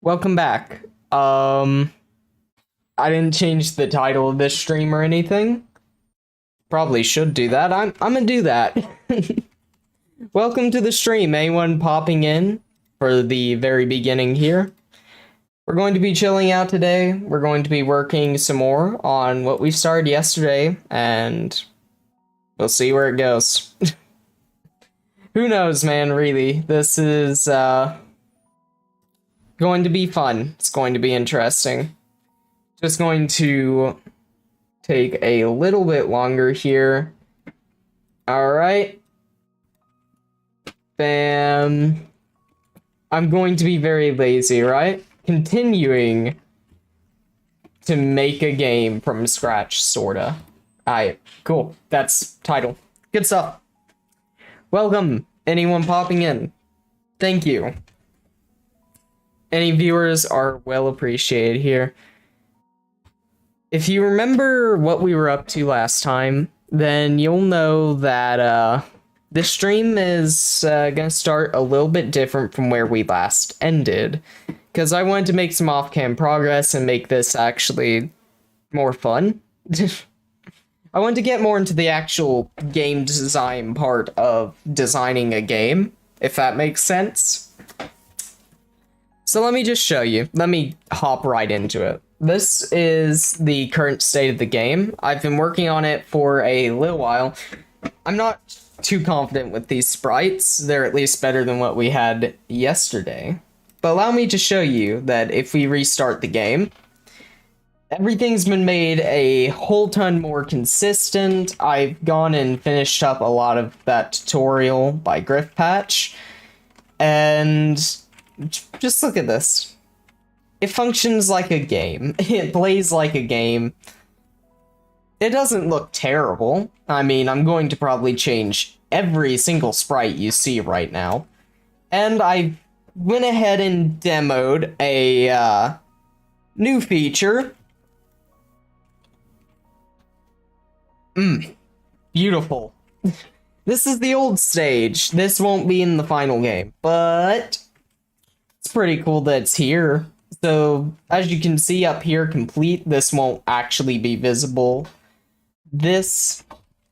Welcome back. I didn't change the title of this stream or anything. Probably should do that. I'm gonna do that. Welcome to the stream, anyone popping in for the very beginning here. We're going to be chilling out today. We're going to be working some more on what we started yesterday, and we'll see where it goes. Who knows, man, really. This is, going to be fun. It's going to be interesting. Just going to take a little bit longer here. Alright. Bam. I'm going to be very lazy, right? Continuing to make a game from scratch, sorta. Alright, cool. That's title. Good stuff. Welcome, anyone popping in. Thank you. Any viewers are well appreciated here. If you remember what we were up to last time, then you'll know that this stream is gonna start a little bit different from where we last ended, because I wanted to make some off-cam progress and make this actually more fun. I wanted to get more into the actual game design part of designing a game, if that makes sense. So let me just show you. Let me hop right into it. This is the current state of the game. I've been working on it for a little while. I'm not too confident with these sprites. They're at least better than what we had yesterday. But allow me to show you that if we restart the game, everything's been made a whole ton more consistent. I've gone and finished up a lot of that tutorial by Griff Patch. And just look at this. It functions like a game. It plays like a game. It doesn't look terrible. I mean, I'm going to probably change every single sprite you see right now. And I went ahead and demoed a new feature. Beautiful. This is the old stage. This won't be in the final game, but it's pretty cool that it's here. So, as you can see up here, complete, this won't actually be visible. This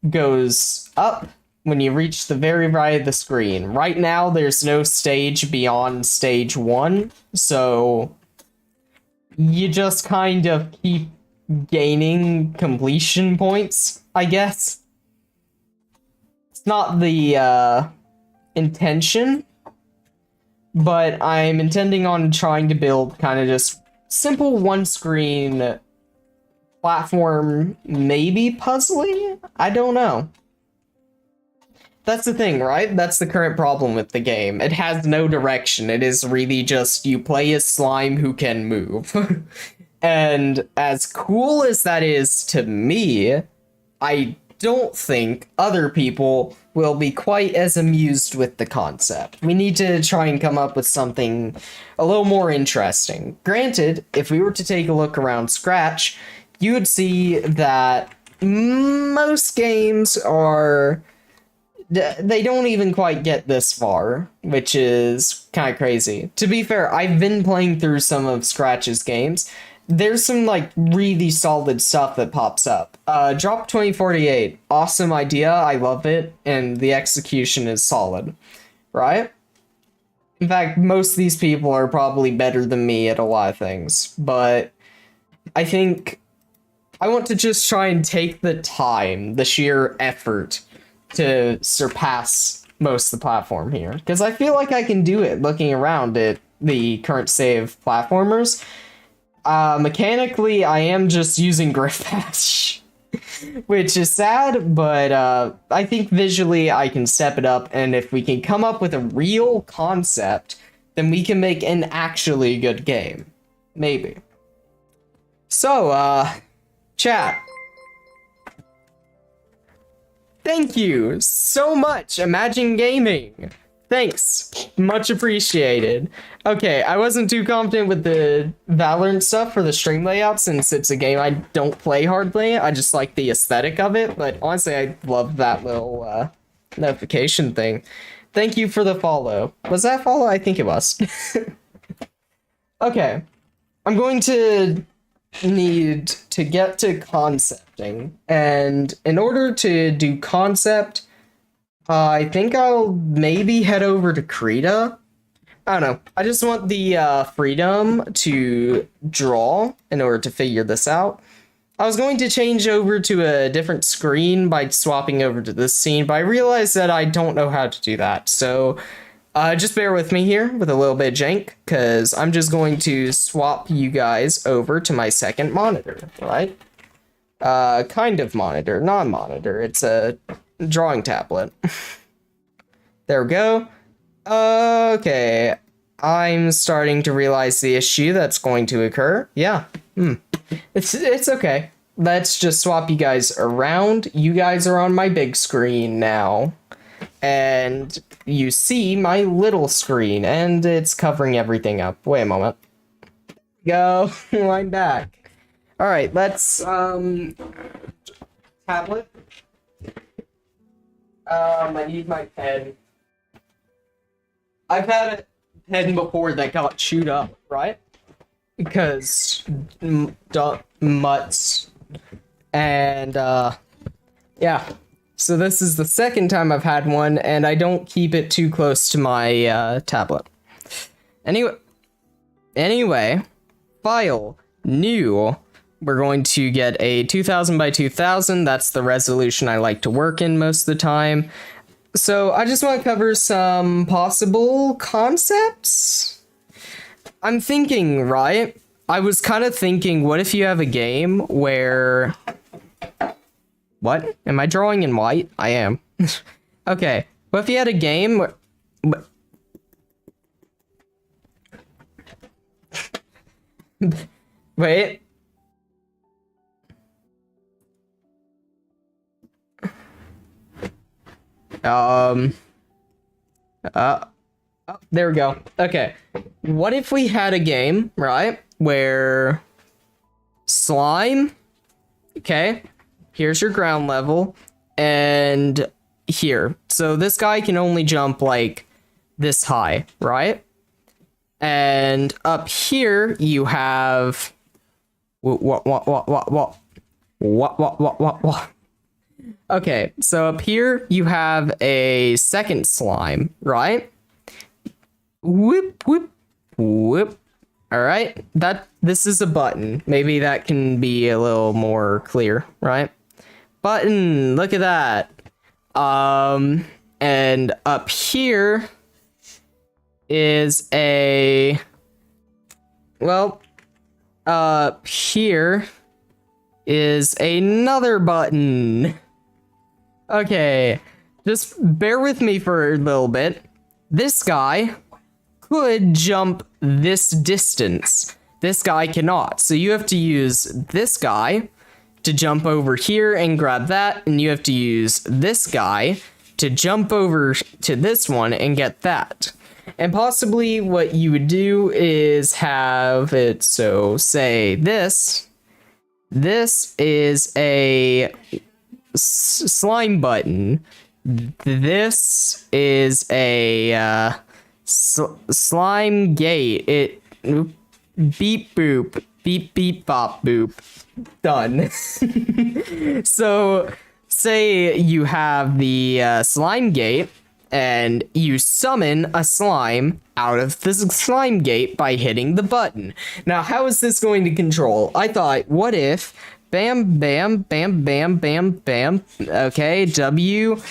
goes up when you reach the very right of the screen. Right now, there's no stage beyond stage 1, so you just kind of keep gaining completion points, I guess. It's not the intention, but I'm intending on trying to build kind of just simple one-screen platform, maybe puzzly? I don't know. That's the thing, right? That's the current problem with the game. It has no direction. It is really just you play as slime who can move. And as cool as that is to me, I don't think other people will be quite as amused with the concept. We need to try and come up with something a little more interesting. Granted, if we were to take a look around Scratch, you would see that most games they don't even quite get this far, which is kind of crazy. To be fair, I've been playing through some of Scratch's games. There's some, like, really solid stuff that pops up. Drop 2048. Awesome idea. I love it. And the execution is solid. Right? In fact, most of these people are probably better than me at a lot of things. But I think I want to just try and take the time, the sheer effort, to surpass most of the platform here. Because I feel like I can do it looking around at the current save platformers. Mechanically, I am just using Griff Patch, which is sad, but I think visually I can step it up, and if we can come up with a real concept, then we can make an actually good game. Maybe. So, chat. Thank you so much, Imagine Gaming. Thanks. Much appreciated. Okay, I wasn't too confident with the Valorant stuff for the stream layout since it's a game I don't play hardly. I just like the aesthetic of it, but honestly, I love that little notification thing. Thank you for the follow. Was that follow? I think it was. Okay. I'm going to need to get to concepting. And in order to do concept, I think I'll maybe head over to Krita. I don't know. I just want the freedom to draw in order to figure this out. I was going to change over to a different screen by swapping over to this scene, but I realized that I don't know how to do that. So just bear with me here with a little bit of jank, because I'm just going to swap you guys over to my second monitor, right? Kind of monitor, non-monitor. It's a drawing tablet. There we go. Okay. I'm starting to realize the issue that's going to occur. Yeah. It's okay. Let's just swap you guys around. You guys are on my big screen now. And you see my little screen, and it's covering everything up. Wait a moment. Go. I'm back. Alright, let's, tablet. I need my pen. I've had a pen before that got chewed up, right? Because mutts. And, yeah. So this is the second time I've had one, and I don't keep it too close to my, tablet. Anyway, file, new. We're going to get a 2000 by 2000. That's the resolution I like to work in most of the time. So I just want to cover some possible concepts. I'm thinking, right? I was kind of thinking, what if you have a game where... What? Am I drawing in white? I am. Okay. What if you had a game where... Wait. Oh, there we go. Okay. What if we had a game, right, where slime, okay, here's your ground level, and here. So this guy can only jump like this high, right? And up here you have what? Okay, so up here you have a second slime, right? Whoop, whoop, whoop. All right, this is a button. Maybe that can be a little more clear, right? Button, look at that. And up here is a, well, here is another button. Okay, just bear with me for a little bit. This guy could jump this distance. This guy cannot. So you have to use this guy to jump over here and grab that, and you have to use this guy to jump over to this one and get that. And possibly what you would do is have it, so say this is a slime button. This is a slime gate. It beep boop, beep beep bop boop. Done. So say you have the slime gate, and you summon a slime out of this slime gate by hitting the button. Now, how is this going to control? I thought, what if bam, bam, bam, bam, bam, bam. Okay, W,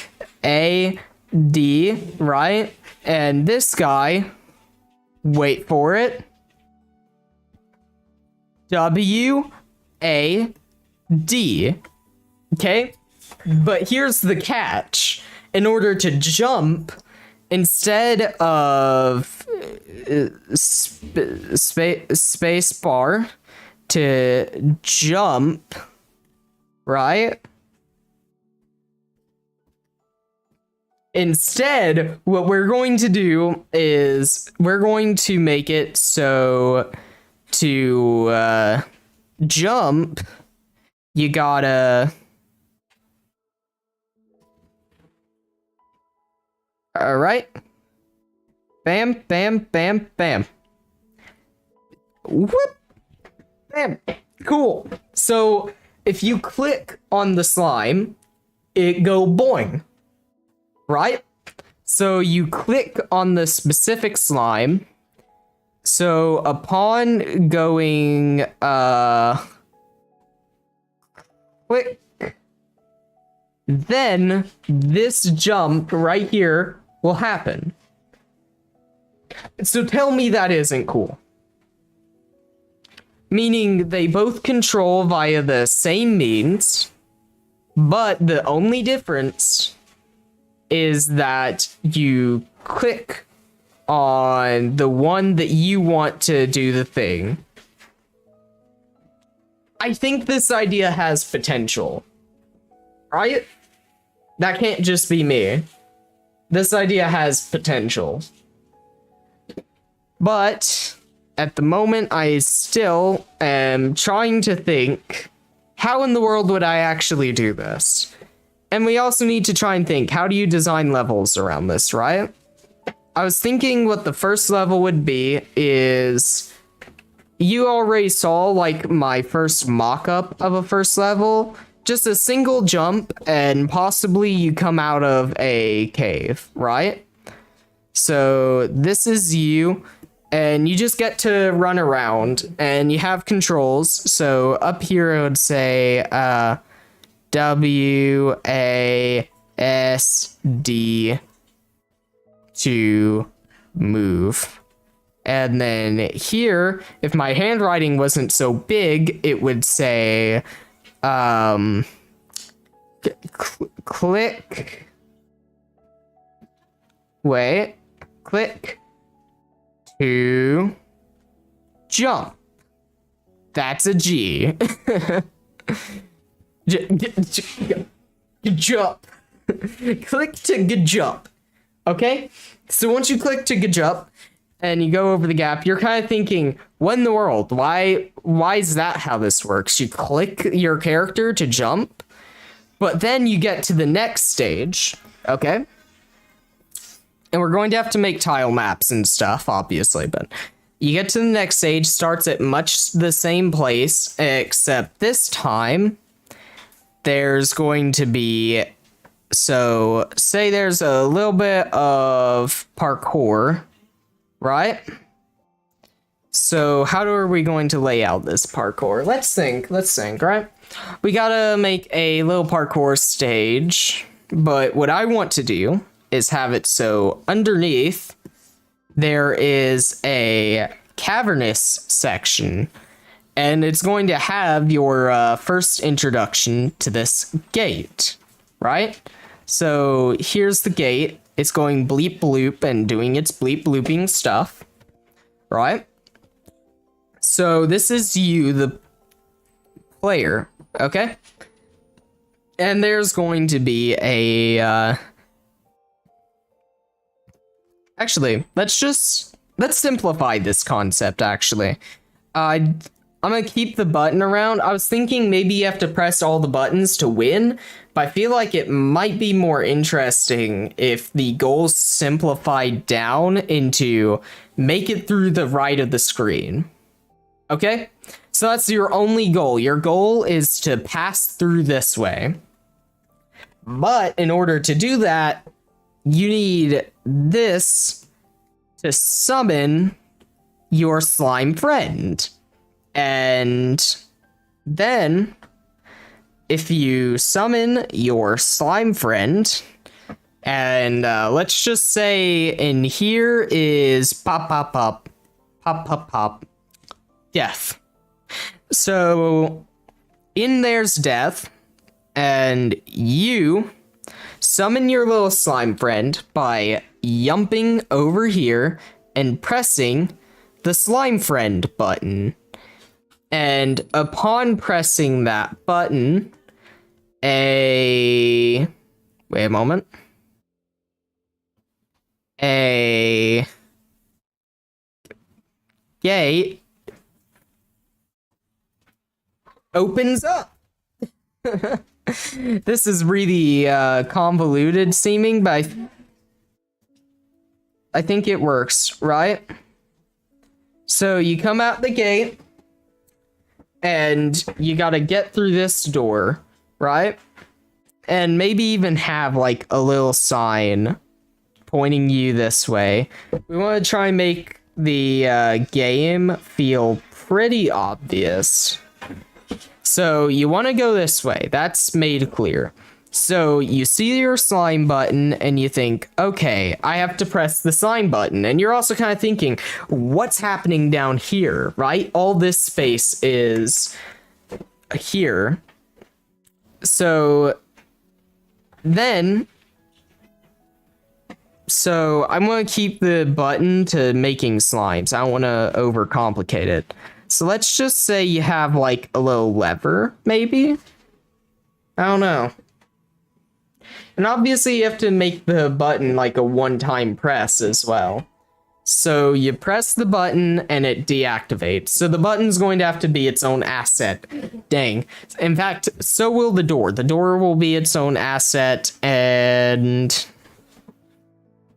A, D, right? And this guy, wait for it. W, A, D. Okay? But here's the catch. In order to jump, instead of space bar to jump, right? Instead, what we're going to do is we're going to make it so to jump, you gotta... All right. Bam, bam, bam, bam. Whoop! Bam! Cool. So if you click on the slime, it go boing, right? So you click on the specific slime. So upon going, click, then this jump right here will happen. So tell me that isn't cool. Meaning they both control via the same means, but the only difference is that you click on the one that you want to do the thing. I think this idea has potential, right? That can't just be me. This idea has potential. But at the moment, I still am trying to think, how in the world would I actually do this? And we also need to try and think, how do you design levels around this, right? I was thinking what the first level would be is, you already saw like my first mock-up of a first level, just a single jump and possibly you come out of a cave, right? So this is you. And you just get to run around, and you have controls. So up here it would say WASD to move. And then here, if my handwriting wasn't so big, it would say click. Wait, click. To jump. That's a G. Jump. Click to jump. Okay? So once you click to jump and you go over the gap, you're kind of thinking, what in the world? Why is that how this works? You click your character to jump, but then you get to the next stage, okay? And we're going to have to make tile maps and stuff, obviously, but you get to the next stage, starts at much the same place, except this time, there's going to be, so, say there's a little bit of parkour, right? So, how are we going to lay out this parkour? Let's think, right? We gotta make a little parkour stage, but what I want to do is have it so underneath there is a cavernous section, and it's going to have your first introduction to this gate, right? So here's the gate. It's going bleep bloop and doing its bleep blooping stuff, right? So this is you, the player, okay? And there's going to be a actually, let's simplify this concept, actually. I'm gonna keep the button around. I was thinking maybe you have to press all the buttons to win, but I feel like it might be more interesting if the goals simplified down into make it through the right of the screen. Okay? So that's your only goal. Your goal is to pass through this way. But in order to do that, you need this to summon your slime friend. And then, if you summon your slime friend, and let's just say in here is pop, pop, pop, pop, pop, pop, death. So, in there's death, and you summon your little slime friend by yumping over here and pressing the slime friend button. And upon pressing that button, wait a moment. A gate opens up. This is really convoluted seeming, but I think it works, right? So you come out the gate, and you gotta get through this door, right? And maybe even have like a little sign pointing you this way. We want to try and make the game feel pretty obvious. So you want to go this way. That's made clear. So you see your slime button and you think, okay, I have to press the slime button. And you're also kind of thinking, what's happening down here, right? All this space is here. So then, I'm going to keep the button to making slimes. I don't want to overcomplicate it. So let's just say you have like a little lever, maybe? I don't know. And obviously you have to make the button like a one-time press as well. So you press the button and it deactivates. So the button's going to have to be its own asset. Dang. In fact, so will the door. The door will be its own asset, and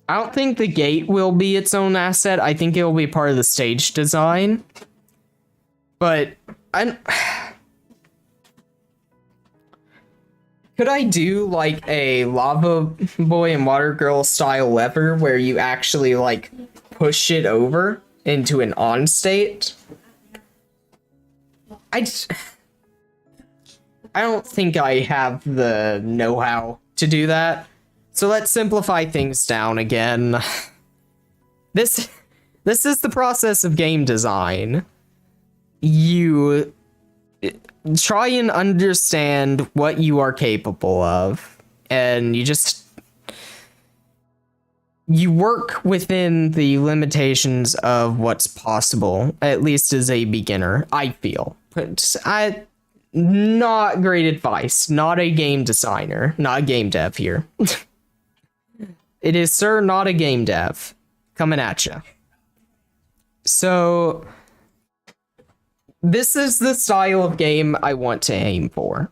I don't think the gate will be its own asset. I think it will be part of the stage design. But could I do like a Lava Boy and Water Girl style lever where you actually like push it over into an on state? I don't think I have the know-how to do that. So let's simplify things down again. This is the process of game design. You try and understand what you are capable of, and you work within the limitations of what's possible, at least as a beginner, I feel. But not great advice. Not a game designer. Not a game dev here. It is, sir, not a game dev. Coming at you. So this is the style of game I want to aim for.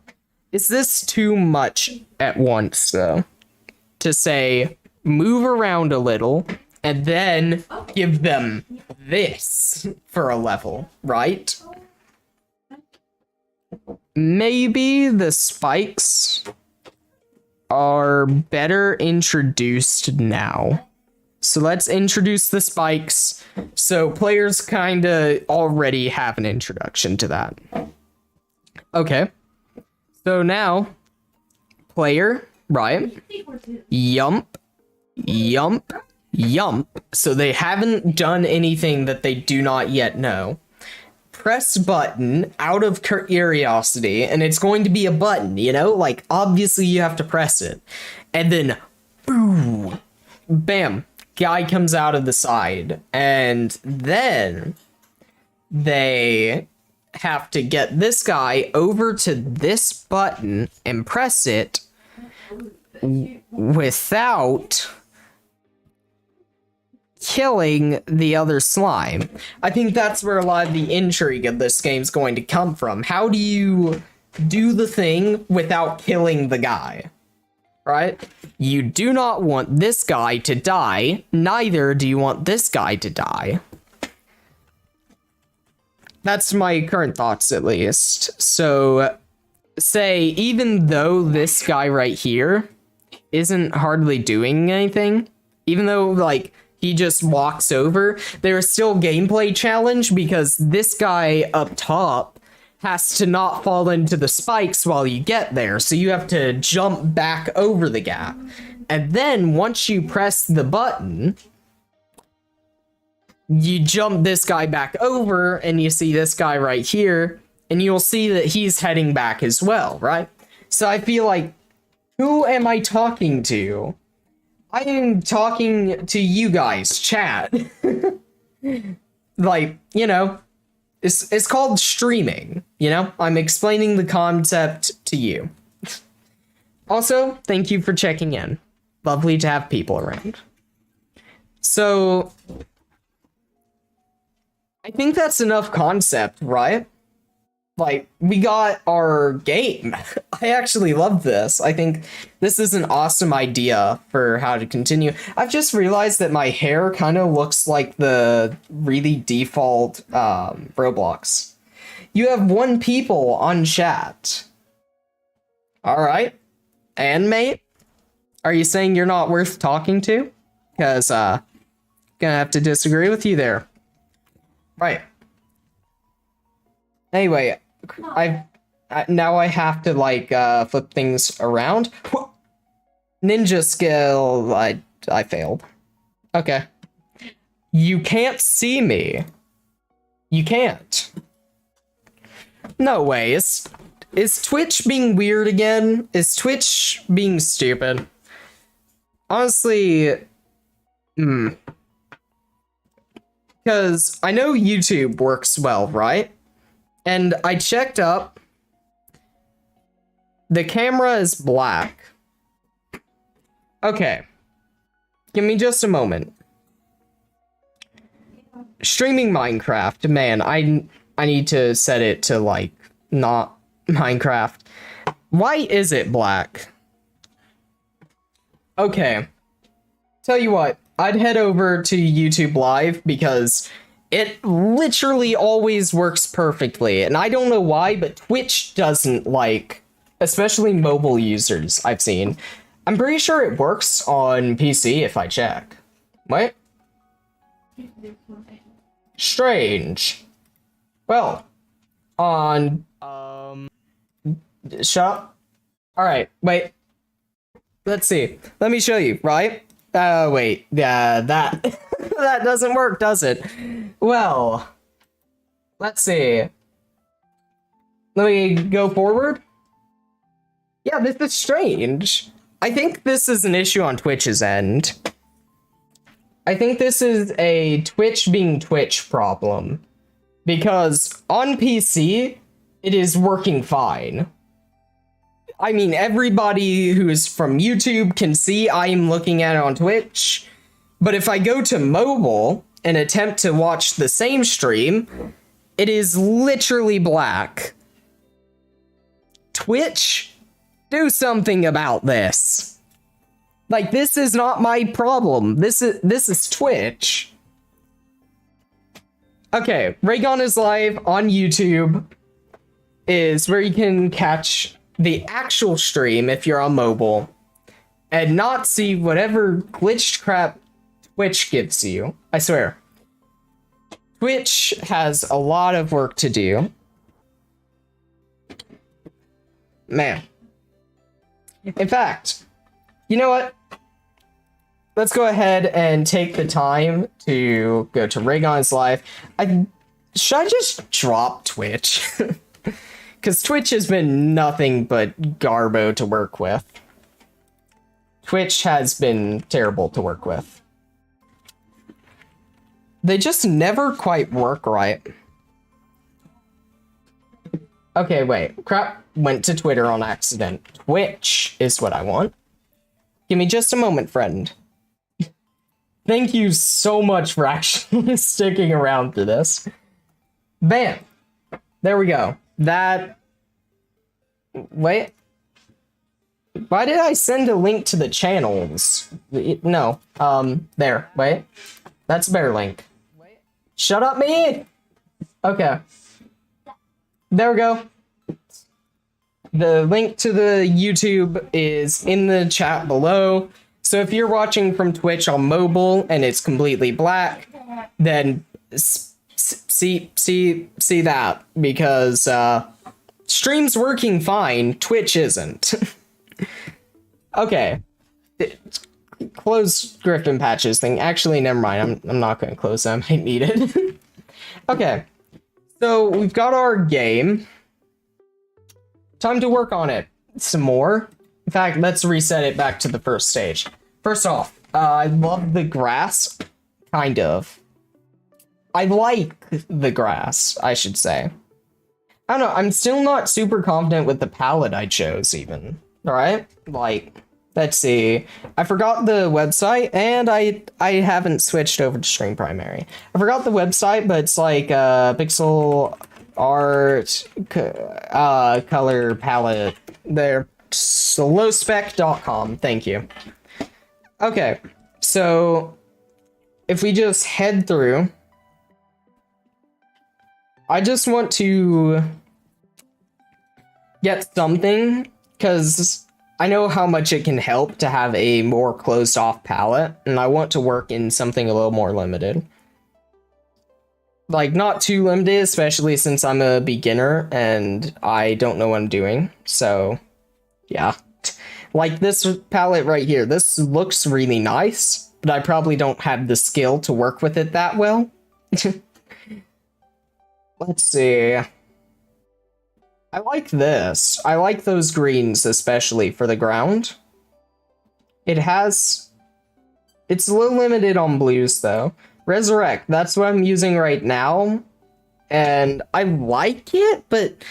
Is this too much at once, though? To say, move around a little, and then give them this for a level, right? Maybe the spikes are better introduced now. So let's introduce the spikes, so players kind of already have an introduction to that. Okay. So now, player, right? Yump, yump, yump. So they haven't done anything that they do not yet know. Press button out of curiosity, and it's going to be a button, you know? Like, obviously you have to press it. And then, boom, bam. Guy comes out of the side, and then they have to get this guy over to this button and press it without killing the other slime. I think that's where a lot of the intrigue of this game is going to come from. How do you do the thing without killing the guy? Right? You do not want this guy to die, neither do you want this guy to die. That's my current thoughts, at least. So, say, even though this guy right here isn't hardly doing anything, even though, like, he just walks over, there is still gameplay challenge because this guy up top has to not fall into the spikes while you get there, so you have to jump back over the gap. And then once you press the button, you jump this guy back over, and you see this guy right here, and you'll see that he's heading back as well, right? So I feel like, who am I talking to? I am talking to you guys, chat. Like, you know, it's called streaming, you know? I'm explaining the concept to you. Also, thank you for checking in. Lovely to have people around. So, I think that's enough concept, right? like, we got our game. I actually love this. I think this is an awesome idea for how to continue. I've just realized that my hair kind of looks like the really default Roblox. You have 1 people on chat. All right. And mate, are you saying you're not worth talking to? Because gonna have to disagree with you there. Right. Anyway, now I have to like flip things around. Ninja skill. I failed. Okay. You can't see me. You can't. No way. Is Twitch being weird again? Is Twitch being stupid? Honestly, because I know YouTube works well, right? And I checked up. The camera is black. Okay. Give me just a moment. Streaming Minecraft. Man, I need to set it to, like, not Minecraft. Why is it black? Okay. Tell you what, I'd head over to YouTube Live because it literally always works perfectly. And I don't know why, but Twitch doesn't, like, especially mobile users I've seen. I'm pretty sure it works on PC if I check. What? Strange. Well, on, shut up. Alright, wait. Let's see. Let me show you, right? Wait. Yeah, that that doesn't work, does it? Well, let's see. Let me go forward. Yeah, this is strange. I think this is an issue on Twitch's end. I think this is a Twitch being Twitch problem. Because on PC, it is working fine. I mean, everybody who's from YouTube can see I'm looking at it on Twitch. But if I go to mobile and attempt to watch the same stream, it is literally black. Twitch, do something about this. Like, this is not my problem. This is Twitch. Okay, Raygon is live on YouTube is where you can catch the actual stream if you're on mobile and not see whatever glitched crap Twitch gives you. I swear. Twitch has a lot of work to do. Man. In fact, you know what? Let's go ahead and take the time to go to Raygon's Live. Should I just drop Twitch? Because Twitch has been nothing but garbo to work with. Twitch has been terrible to work with. They just never quite work right. Okay, wait. Crap. Went to Twitter on accident. Twitch is what I want. Give me just a moment, friend. Thank you so much for actually sticking around through this. Bam. There we go. That... Wait. Why did I send a link to the channels? No. There. Wait. That's a better link. Shut up, me! Okay. There we go. The link to the YouTube is in the chat below. So if you're watching from Twitch on mobile and it's completely black, then see that, because stream's working fine, Twitch isn't. Okay. Close Griffin Patches thing. Actually, never mind. I'm not going to close that. I might need it. Okay. So we've got our game. Time to work on it some more. In fact, let's reset it back to the first stage. First off, I love the grass. Kind of. I like the grass, I should say. I don't know, I'm still not super confident with the palette I chose, even. Alright? Like, let's see. I forgot the website, and I haven't switched over to Stream Primary. I forgot the website, but it's like, Pixel art, color palette. There, slowspec.com. Thank you. Okay, so if we just head through, I just want to get something, because I know how much it can help to have a more closed off palette, and I want to work in something a little more limited. Like, not too limited, especially since I'm a beginner and I don't know what I'm doing. So, yeah. Like this palette right here, this looks really nice, but I probably don't have the skill to work with it that well. Let's see. I like this. I like those greens, especially for the ground. It's a little limited on blues, though. Resurrect, that's what I'm using right now. And I like it, but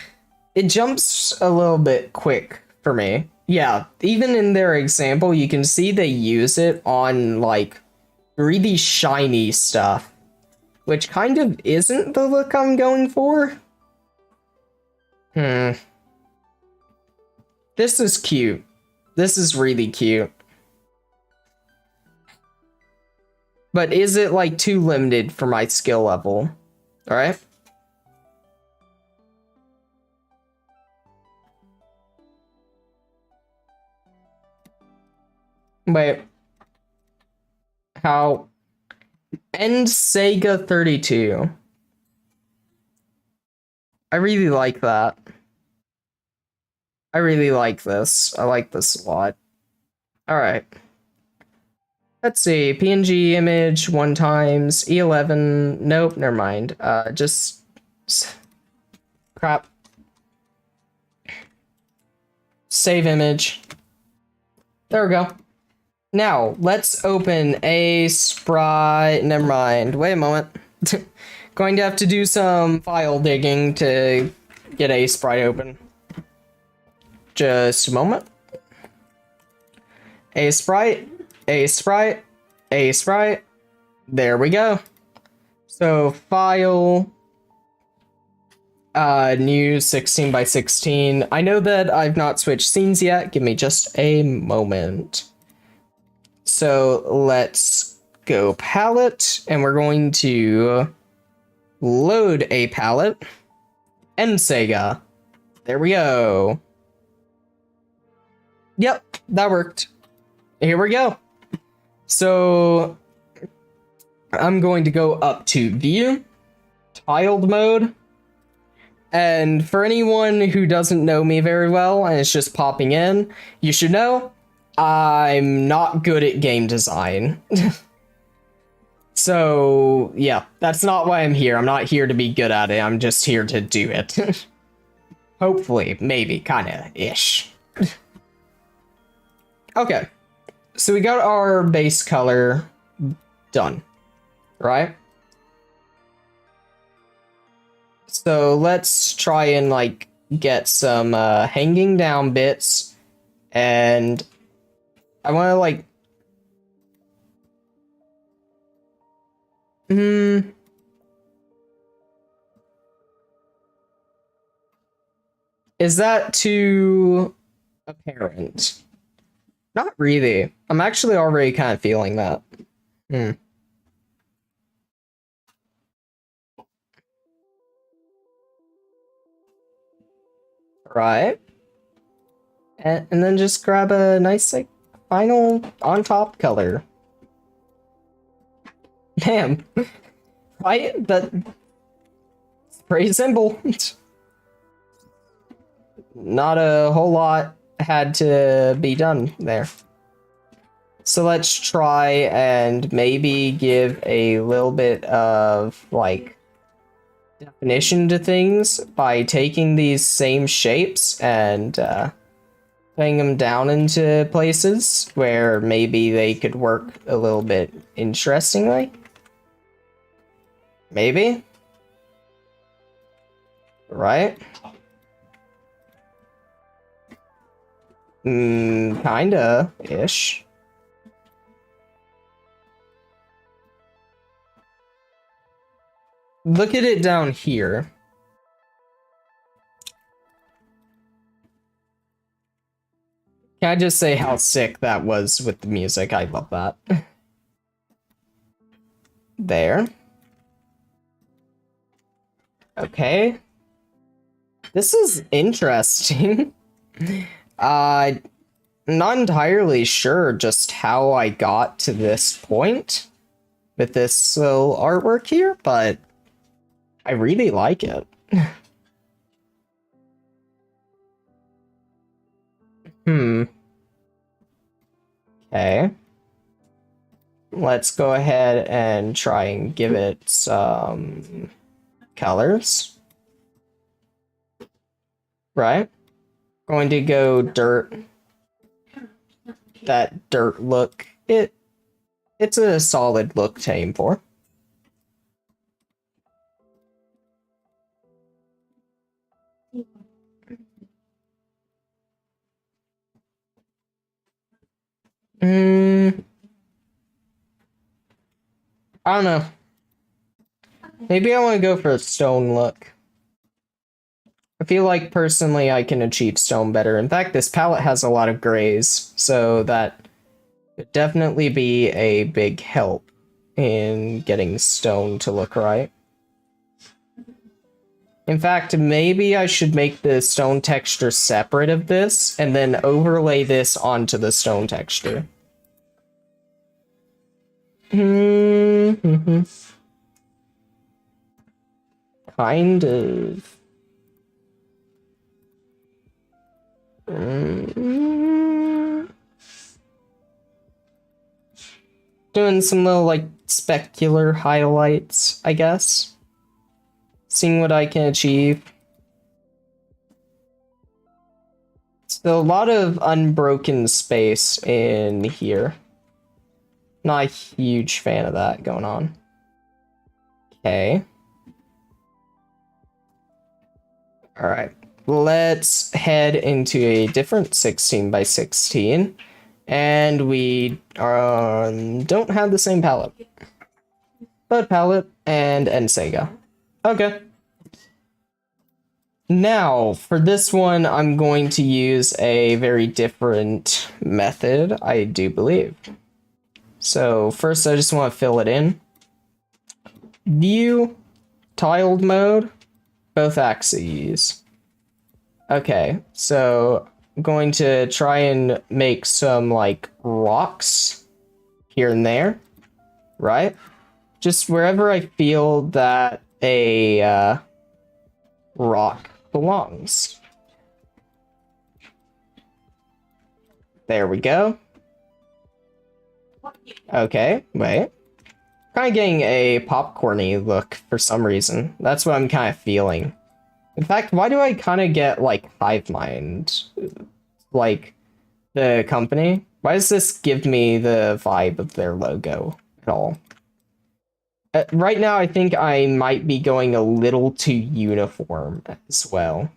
it jumps a little bit quick for me. Yeah, even in their example, you can see they use it on, like, really shiny stuff, which kind of isn't the look I'm going for. This is cute. This is really cute. But is it, like, too limited for my skill level? Alright. Wait. How? End Sega 32. I really like that. I really like this. I like this a lot. Alright. Let's see. PNG image 1 times. E11. Nope, never mind. Crap. Save image. There we go. Now, let's open a Sprite. Never mind. Wait a moment. Going to have to do some file digging to get a Sprite open. Just a moment. A Sprite. A Sprite. A Sprite. There we go. So, file. New 16 by 16. I know that I've not switched scenes yet. Give me just a moment. So let's go palette, and we're going to load a palette. And Sega. There we go. Yep, that worked. Here we go. So I'm going to go up to view, tiled mode. And for anyone who doesn't know me very well and is just popping in, you should know I'm not good at game design. So, yeah, that's not why I'm here. I'm not here to be good at it. I'm just here to do it. Hopefully, maybe, kinda-ish. Okay, so we got our base color done, right? So let's try and, like, get some hanging down bits, and I want to, like, is that too apparent? Not really. I'm actually already kind of feeling that. Right. And then just grab a nice, like, final on top color. Damn. Right? That's pretty simple. Not a whole lot had to be done there. So let's try and maybe give a little bit of, like, definition to things by taking these same shapes and putting them down into places where maybe they could work a little bit interestingly. Maybe? Right? Kinda-ish. Look at it down here. Can I just say how sick that was with the music? I love that. There. Okay. This is interesting. Not entirely sure just how I got to this point with this little artwork here, but I really like it. Okay. Let's go ahead and try and give it some colors. Right? Going to go dirt. That dirt look. It's a solid look to aim for. I don't know. Maybe I want to go for a stone look. I feel like personally I can achieve stone better. In fact, this palette has a lot of grays, so that could definitely be a big help in getting stone to look right. In fact, maybe I should make the stone texture separate of this and then overlay this onto the stone texture. Kind of. Doing some little, like, specular highlights, I guess. Seeing what I can achieve. So a lot of unbroken space in here. Not a huge fan of that going on. Okay. Alright. Let's head into a different 16 by 16. And we don't have the same palette. Bud palette and Sega. Okay. Now, for this one, I'm going to use a very different method, I do believe. So first, I just want to fill it in. View, tiled mode, both axes. Okay, so I'm going to try and make some, like, rocks here and there, right? Just wherever I feel that a rock belongs. There we go. Okay, wait. Kind of getting a popcorny look for some reason. That's what I'm kind of feeling. In fact, why do I kind of get, like, hive mind? Like, the company? Why does this give me the vibe of their logo at all? Right now, I think I might be going a little too uniform as well.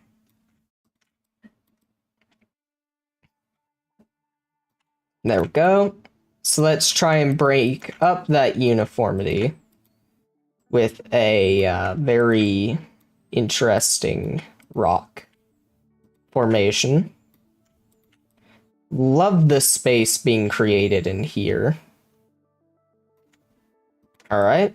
There we go. So let's try and break up that uniformity with a very interesting rock formation. Love the space being created in here. All right.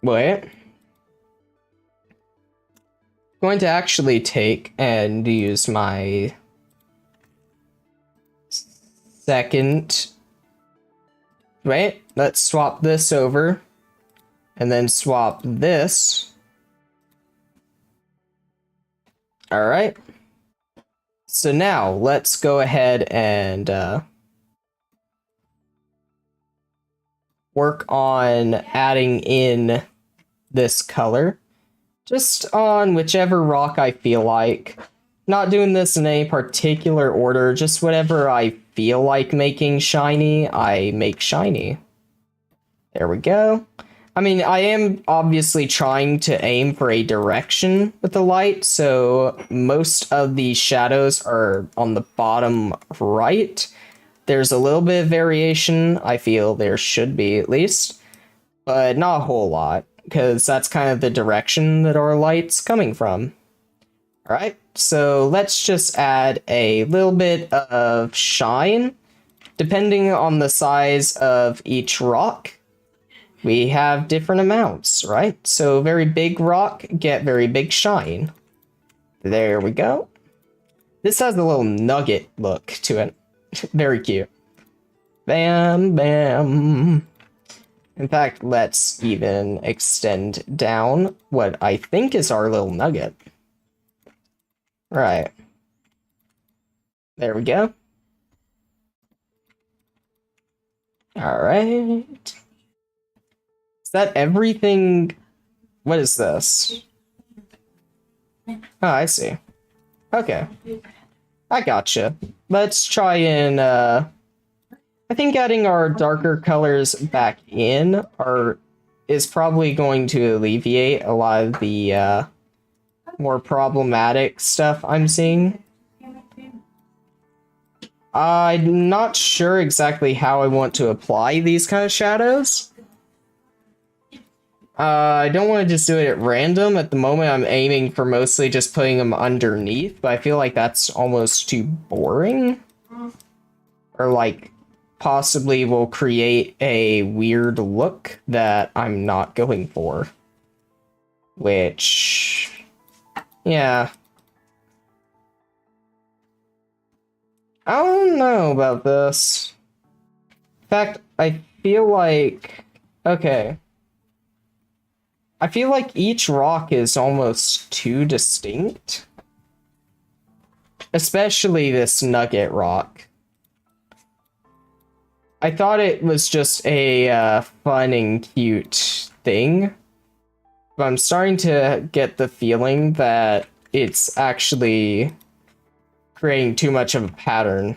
Wait. Going to actually take and use my second. Wait, let's swap this over and then swap this. All right. So now let's go ahead and work on adding in this color. Just on whichever rock I feel like. Not doing this in any particular order, just whatever I feel like making shiny, I make shiny. There we go. I mean, I am obviously trying to aim for a direction with the light, so most of the shadows are on the bottom right. There's a little bit of variation, I feel there should be at least, but not a whole lot, because that's kind of the direction that our light's coming from. Alright, so let's just add a little bit of shine. Depending on the size of each rock, we have different amounts, right? So very big rock, get very big shine. There we go. This has a little nugget look to it. Very cute. Bam, bam. In fact, let's even extend down what I think is our little nugget. Right. There we go. Alright. Is that everything? What is this? Oh, I see. Okay. I gotcha. Let's try and, I think adding our darker colors back in is probably going to alleviate a lot of the, more problematic stuff I'm seeing. I'm not sure exactly how I want to apply these kind of shadows. I don't want to just do it at random. At the moment, I'm aiming for mostly just putting them underneath, but I feel like that's almost too boring. Or like, possibly will create a weird look that I'm not going for. Which, yeah. I don't know about this. In fact, I feel like... Okay. I feel like each rock is almost too distinct. Especially this nugget rock. I thought it was just a fun and cute thing. But I'm starting to get the feeling that it's actually creating too much of a pattern.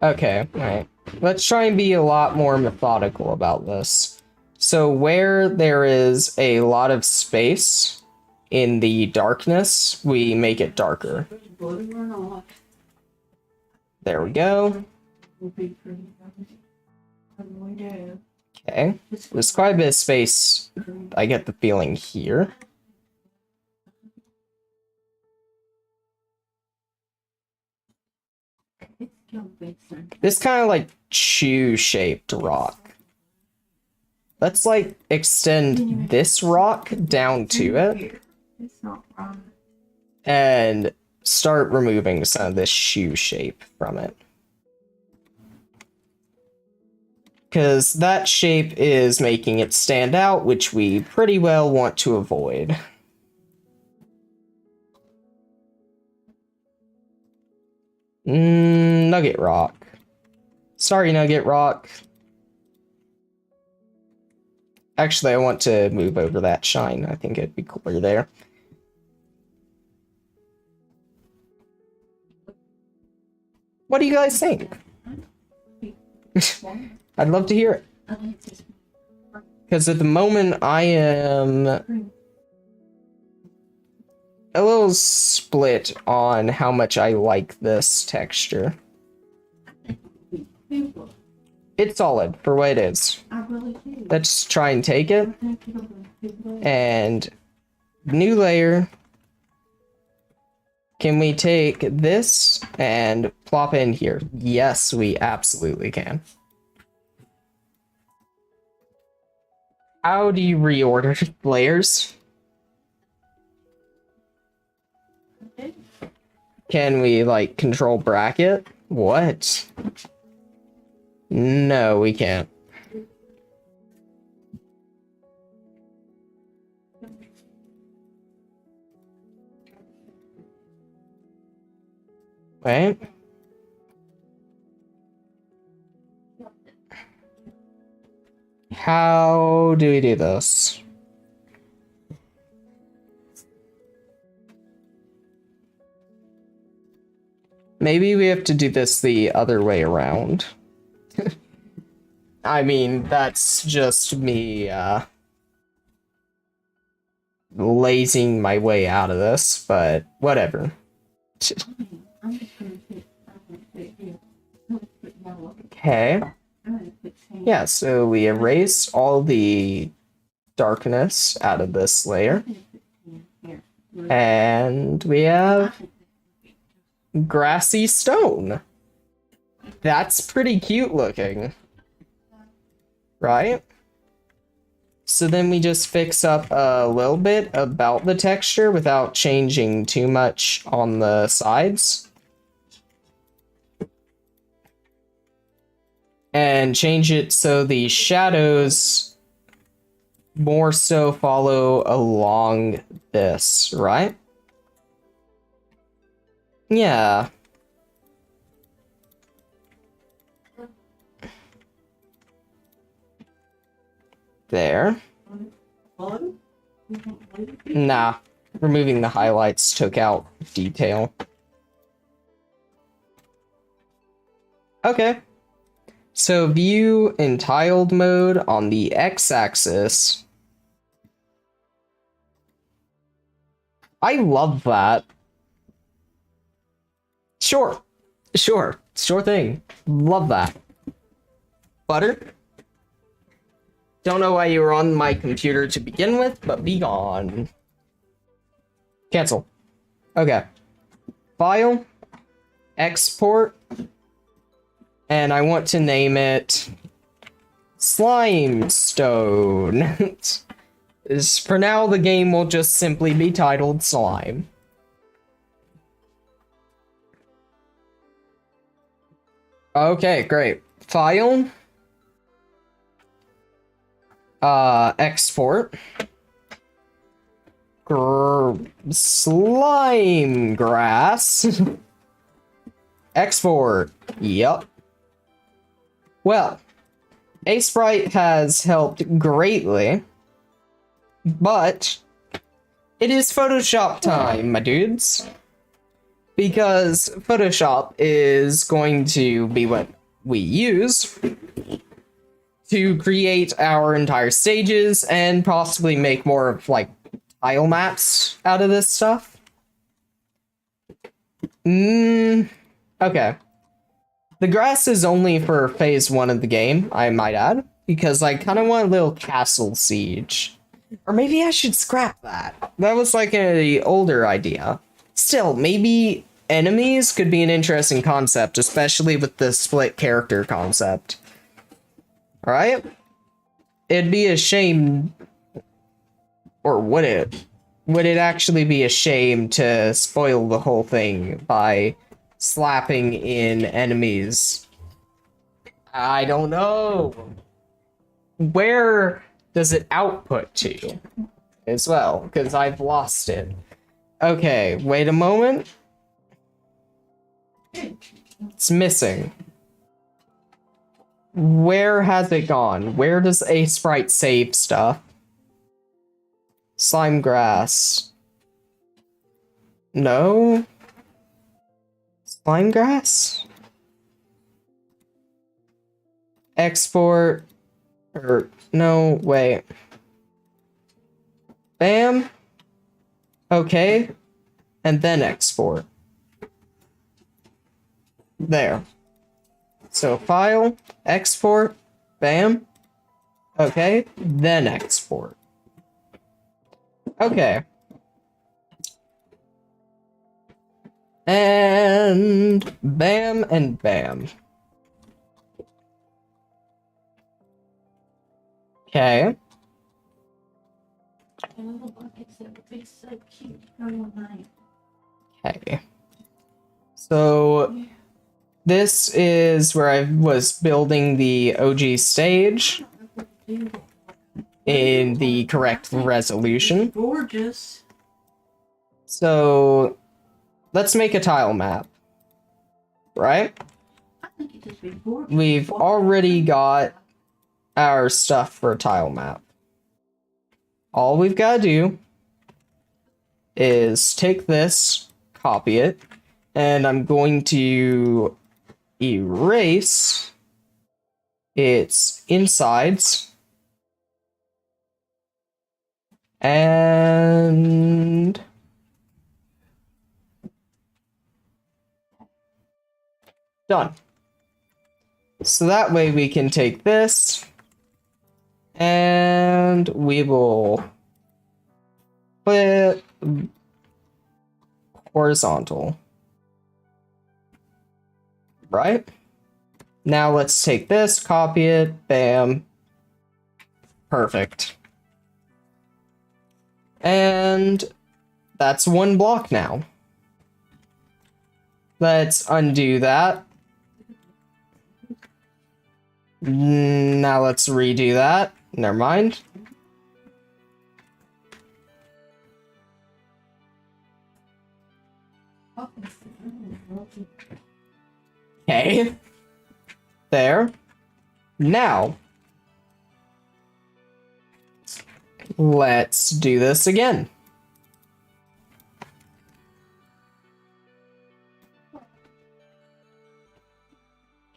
Okay, alright. Let's try and be a lot more methodical about this. So where there is a lot of space in the darkness, we make it darker. There we go. Okay. There's quite a bit of space, I get the feeling, here. This kind of like shoe-shaped rock. Let's like extend this rock down to it and start removing some of this shoe shape from it. Because that shape is making it stand out, which we pretty well want to avoid. Nugget rock. Sorry, Nugget rock. Actually, I want to move over that shine. I think it'd be cooler there. What do you guys think? I'd love to hear it. Because at the moment, I am a little split on how much I like this texture. It's solid for what it is. Let's try and take it. And new layer. Can we take this and plop it in here? Yes, we absolutely can. How do you reorder layers? Can we, like, control bracket? What? No, we can't. Wait. How do we do this? Maybe we have to do this the other way around. I mean, that's just me, lazing my way out of this, but whatever. Okay. Yeah, so we erase all the darkness out of this layer. And we have grassy stone. That's pretty cute looking. Right? So then we just fix up a little bit about the texture without changing too much on the sides. And change it so the shadows more so follow along this, right? Yeah. There. Nah. Removing the highlights took out detail. Okay. So view in tiled mode on the x-axis. I love that. Sure thing. Love that. Butter? Don't know why you were on my computer to begin with, but be gone. Cancel. Okay. File. Export. And I want to name it Slime Stone. For now, the game will just simply be titled Slime. Okay, great. File. Export. Slime grass. Export. Yep. Well, Sprite has helped greatly, but it is Photoshop time, my dudes. Because Photoshop is going to be what we use to create our entire stages and possibly make more of, like, tile maps out of this stuff. Okay. The grass is only for phase 1 of the game, I might add, because I kind of want a little castle siege. Or maybe I should scrap that. That was like an older idea. Still, maybe enemies could be an interesting concept, especially with the split character concept. Alright? It'd be a shame... Or would it? Would it actually be a shame to spoil the whole thing by slapping in enemies? I don't know. Where does it output to as well? Because I've lost it. Okay, wait a moment. It's missing. Where has it gone? Where does a Sprite save stuff? Slime grass. No. Slime grass? Export. Or, no, wait. Bam. Okay. And then export. There. So file, export, bam. Okay, then export. Okay. And bam and bam. Okay. Okay. So this is where I was building the OG stage in the correct resolution. Gorgeous. So let's make a tile map, right? We've already got our stuff for a tile map. All we've got to do is take this, copy it, and I'm going to erase its insides and done. So that way we can take this and we will put it horizontal. Right? Now let's take this, copy it, bam. Perfect. And that's one block now. Let's undo that. Now let's redo that. Never mind. Okay. There. Now, let's do this again.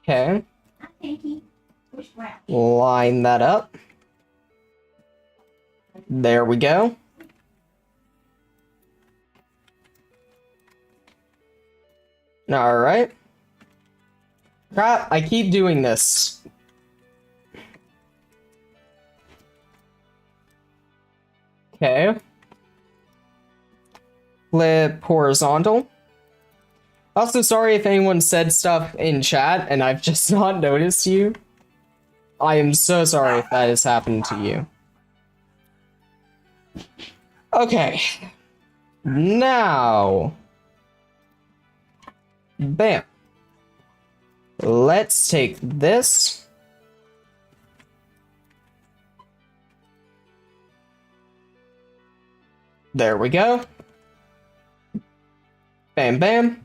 Okay. Line that up. There we go. All right. Crap, I keep doing this. Okay. Flip horizontal. Also, sorry if anyone said stuff in chat and I've just not noticed you. I am so sorry if that has happened to you. Okay. Now. Bam. Let's take this. There we go. Bam, bam.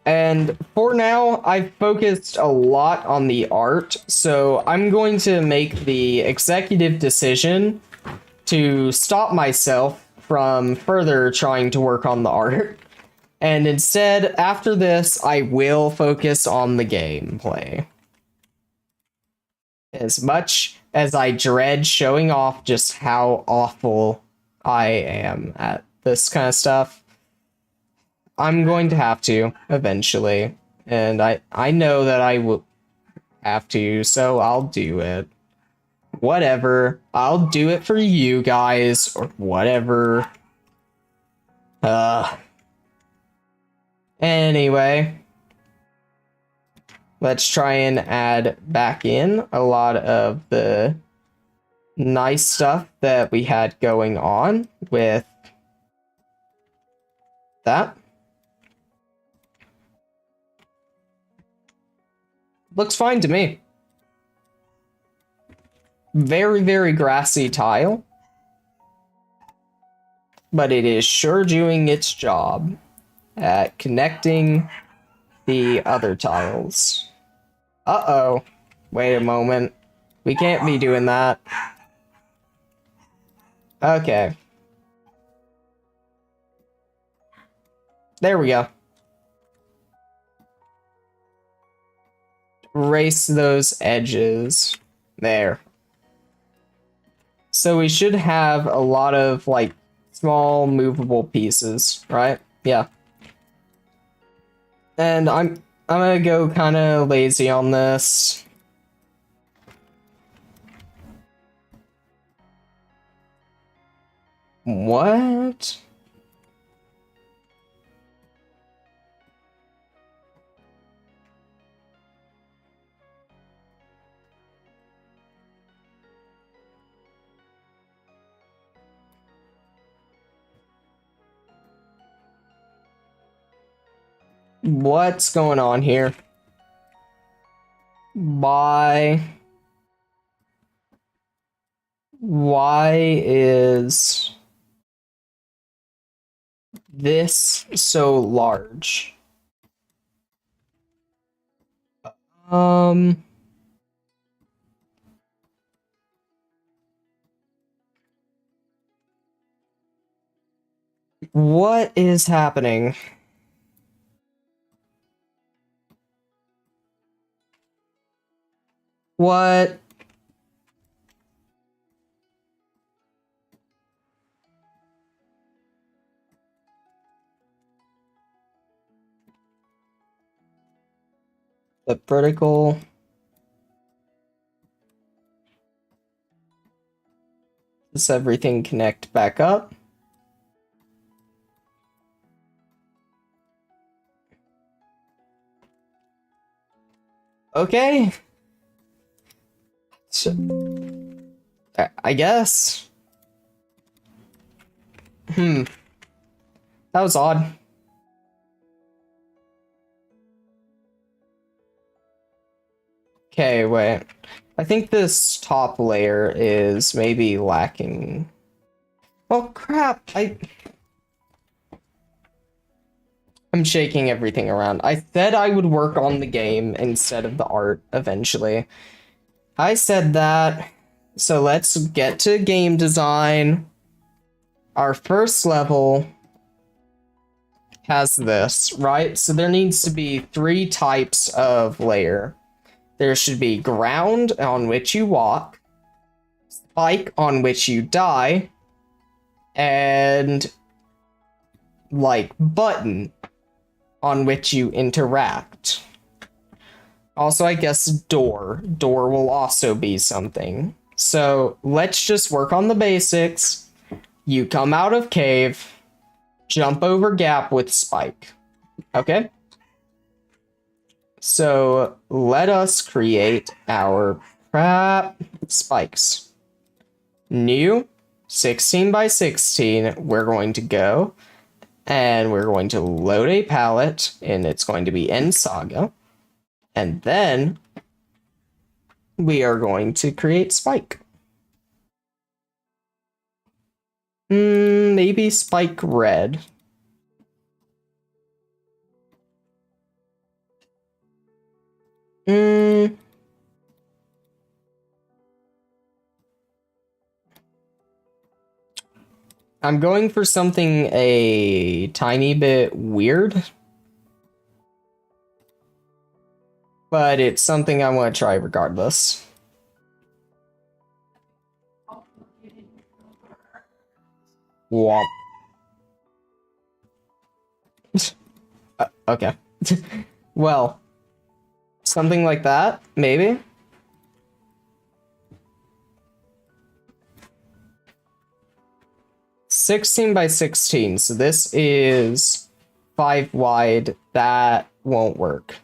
And for now, I've focused a lot on the art, so I'm going to make the executive decision to stop myself from further trying to work on the art. And instead, after this, I will focus on the gameplay. As much as I dread showing off just how awful I am at this kind of stuff, I'm going to have to eventually, and I know that I will have to, so I'll do it. Whatever. I'll do it for you guys, or whatever. Anyway. Let's try and add back in a lot of the nice stuff that we had going on with that. Looks fine to me. Very, very grassy tile. But it is sure doing its job at connecting the other tiles. Uh-oh. Wait a moment. We can't be doing that. Okay. There we go. Erase those edges. There. So we should have a lot of, like, small movable pieces, right? Yeah. And I'm gonna go kind of lazy on this. What? What's going on here? Why is this so large? What is happening? What? The vertical. Does everything connect back up? Okay. So, I guess. That was odd. Okay, wait. I think this top layer is maybe lacking. Oh crap! I'm shaking everything around. I said I would work on the game instead of the art eventually. I said that. So let's get to game design. Our first level has this, right? So there needs to be 3 types of layer. There should be ground on which you walk, spike on which you die, and like button on which you interact. Also, I guess door. Door will also be something. So let's just work on the basics. You come out of cave, jump over gap with spike. Okay? So let us create our spikes. New 16 by 16. We're going to go and we're going to load a palette, and it's going to be in Saga. And then we are going to create spike. Maybe spike red. I'm going for something a tiny bit weird. But it's something I want to try regardless. Womp. Okay. Well, something like that, maybe? "16 by 16, so this is 5 wide. That won't work.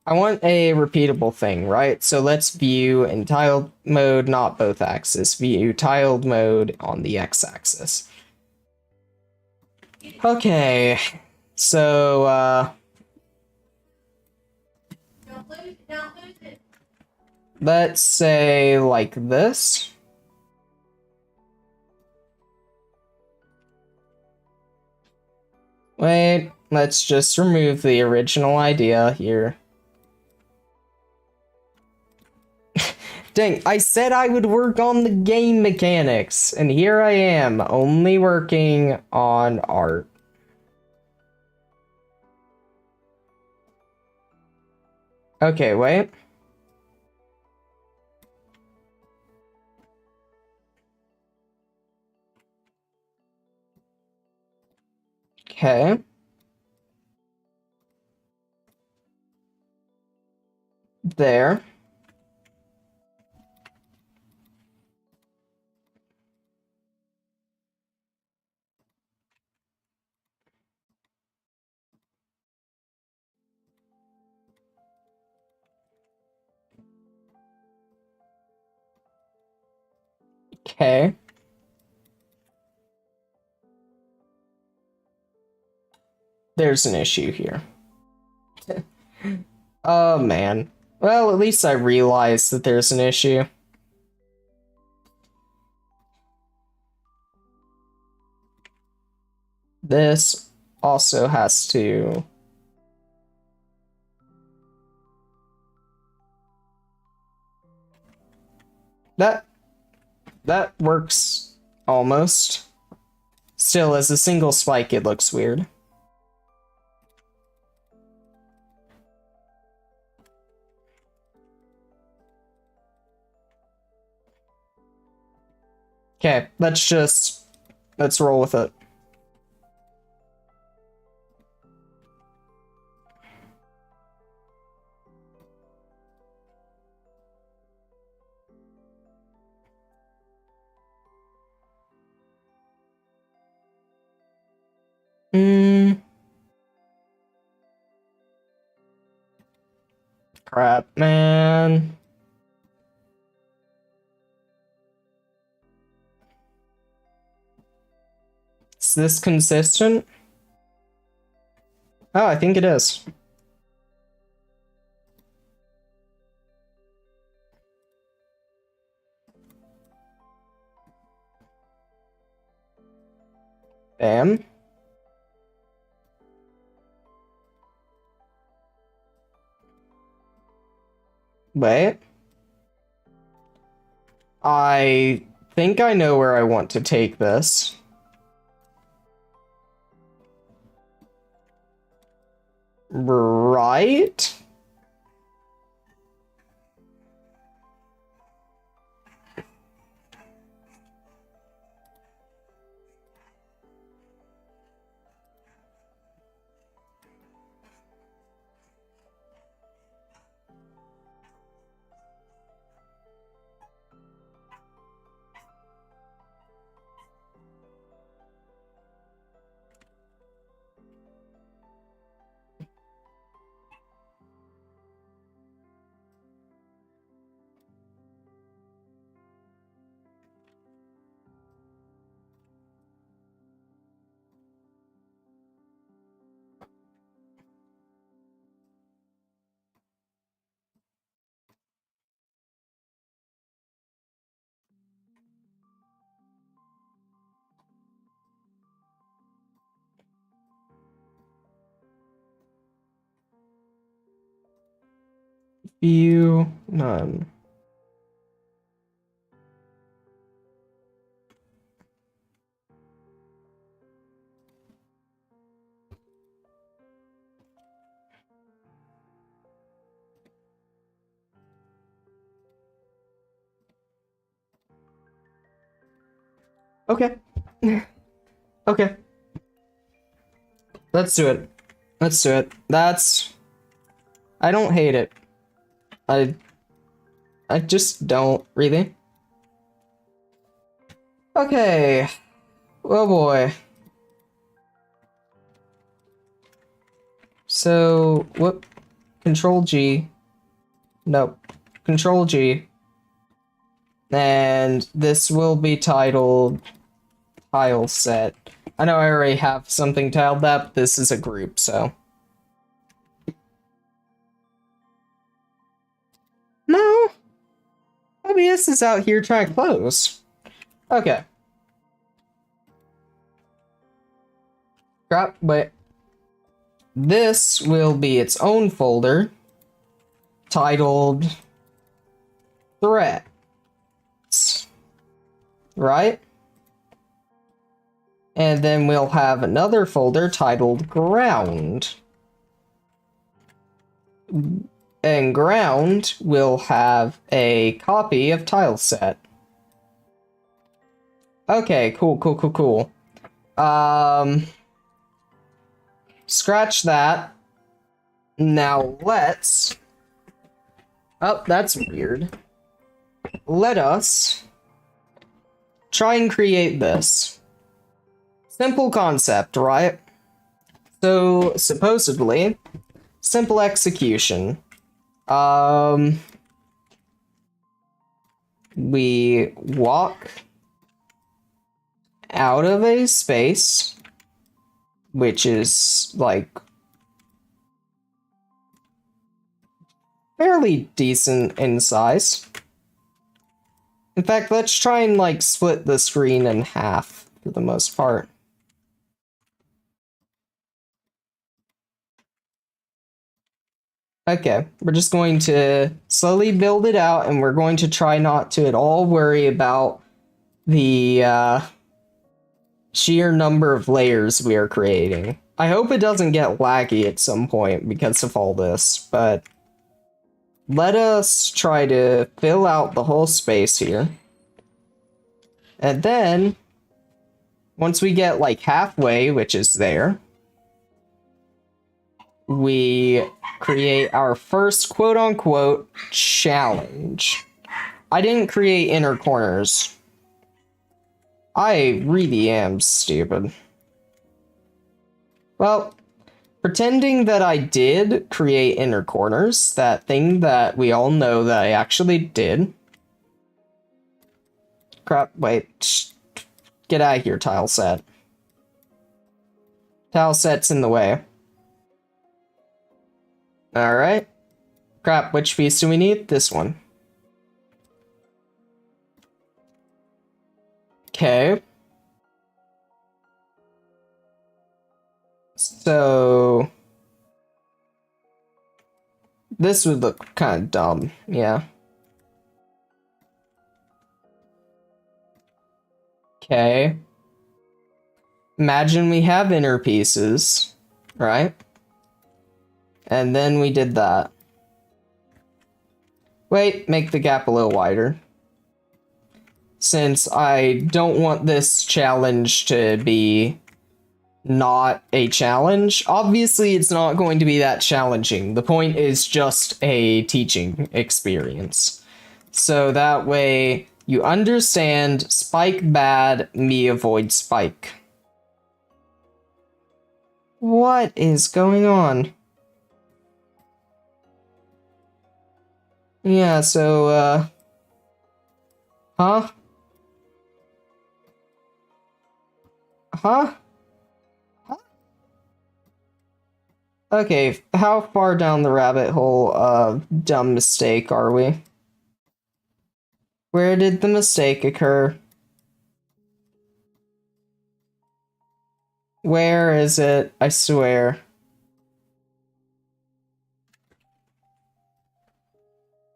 I want a repeatable thing, right? So let's view in tiled mode, not both axes. View tiled mode on the x-axis. Okay, so let's say like this. Wait, let's just remove the original idea here. Dang, I said I would work on the game mechanics, and here I am, only working on art. Okay, wait. Okay. There. Okay. There's an issue here. Oh, man. Well, at least I realized that there's an issue. This also has to... That works almost. Still, as a single spike, it looks weird. Okay, let's roll with it. Crap, man. Is this consistent? Oh, I think it is. Bam. Wait. I think I know where I want to take this. Right? View, none. Okay. Okay. Let's do it. Let's do it. I don't hate it. I just don't really. Okay. Oh boy. So, whoop. Control G. Nope. Control G. And this will be titled tile set. I know I already have something tiled that, but this is a group, so. No. OBS is out here trying to close. Okay. Crap, but this will be its own folder titled threats. Right? And then we'll have another folder titled ground. And ground will have a copy of tileset. Okay, cool. Scratch that. Now let's... Oh, that's weird. Let us try and create this. Simple concept, right? So, supposedly, simple execution. We walk out of a space, which is, like, fairly decent in size. In fact, let's try and, like, split the screen in half for the most part. Okay, we're just going to slowly build it out, and we're going to try not to at all worry about the sheer number of layers we are creating. I hope it doesn't get laggy at some point because of all this, but let us try to fill out the whole space here. And then, once we get like halfway, which is there, we create our first quote-unquote challenge. I didn't create inner corners. I really am stupid. Well, Pretending that I did create inner corners, that thing that we all know that I actually did. Crap, wait. Shh. Get out of here, tile set. Tile set's in the way. Alright. Crap, which piece do we need? This one. Okay. So... this would look kind of dumb, yeah. Okay. Imagine we have inner pieces, right? And then we did that. Wait, make the gap a little wider. Since I don't want this challenge to be not a challenge. Obviously, it's not going to be that challenging. The point is just a teaching experience. So that way, you understand Spike bad, me avoid Spike. What is going on? Yeah, so, huh? Huh? Okay, how far down the rabbit hole of dumb mistake are we? Where did the mistake occur? Where is it? I swear.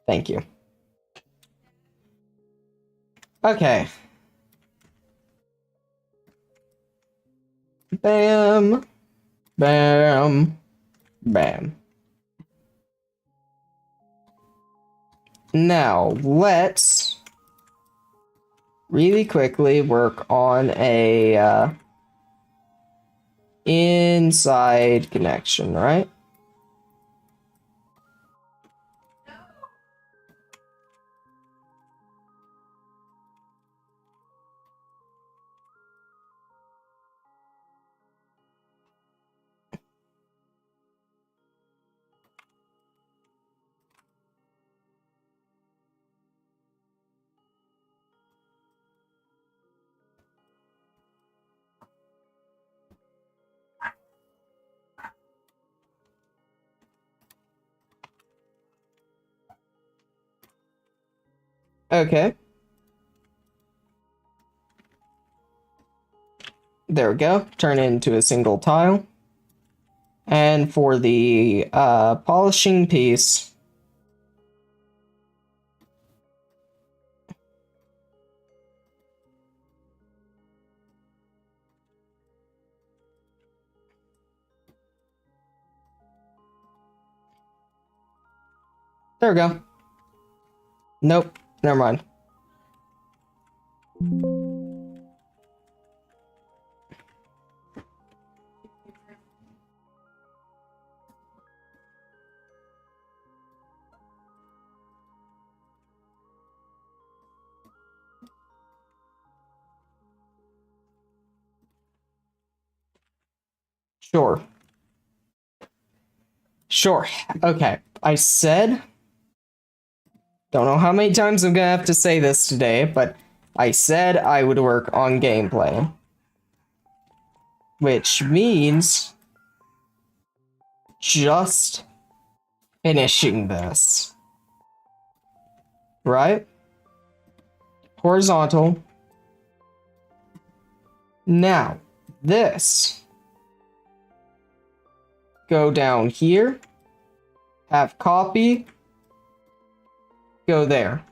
Thank you. Okay. Bam. Bam. Bam. Now, let's really quickly work on a inside connection, right? Okay. There we go. Turn it into a single tile. And for the polishing piece, there we go. Nope, never mind. Sure. Sure. Okay. I said... don't know how many times I'm gonna have to say this today, but I said I would work on gameplay. Which means... just... finishing this. Right? Horizontal. Now, this... go down here, have copy, go there.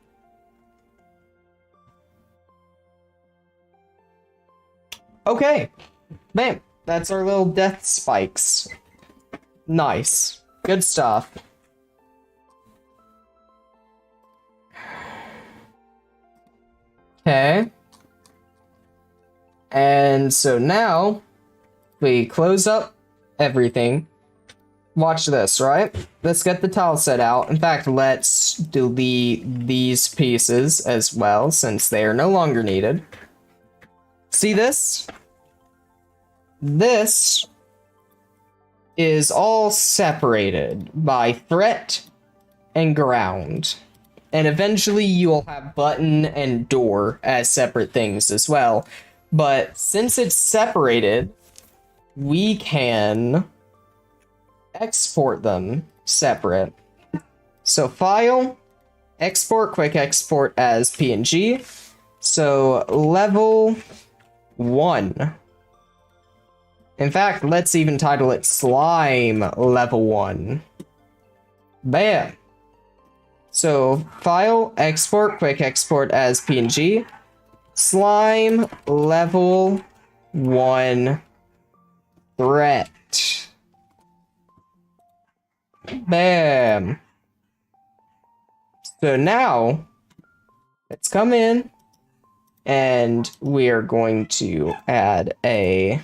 Okay, bam, that's our little death spikes. Nice, good stuff. Okay. And so now, we close up everything. Watch this, right? Let's get the tile set out. In fact, let's delete these pieces as well, since they are no longer needed. See this? This is all separated by threat and ground. And eventually you'll have button and door as separate things as well. But since it's separated, we can export them separate. So file, export, quick export as PNG. So level 1. In fact, let's even title it slime level 1. Bam. So file, export, quick export as PNG. Slime level 1 threat. Bam. So now, let's come in, and we are going to add a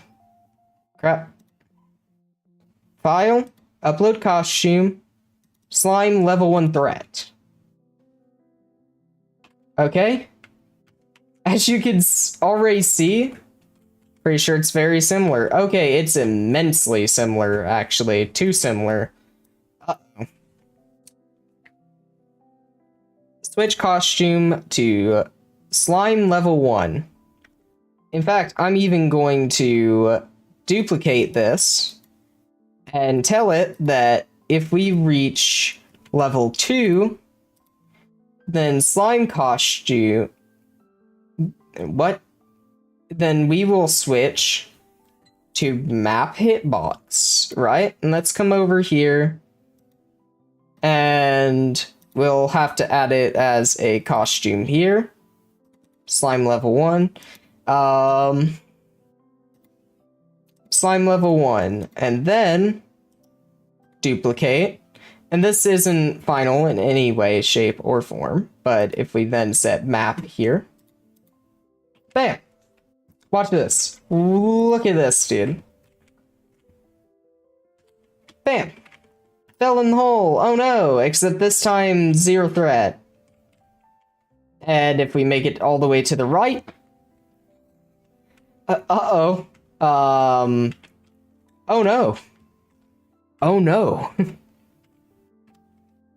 file, upload costume, slime level 1 threat. Okay? As you can already see, pretty sure it's very similar. Okay, it's immensely similar, actually. Too similar. Uh-oh. Switch costume to slime level 1. In fact, I'm even going to duplicate this and tell it that if we reach level 2, then slime costume... What? Then we will switch to map hitbox, right? And let's come over here, and we'll have to add it as a costume here. Slime level 1. Slime level 1. And then duplicate. And this isn't final in any way, shape, or form. But if we then set map here. Bam! Watch this. Look at this, dude. Bam! Fell in the hole. Oh no! Except this time, 0 threat. And if we make it all the way to the right... Uh-oh. Oh no. Oh no.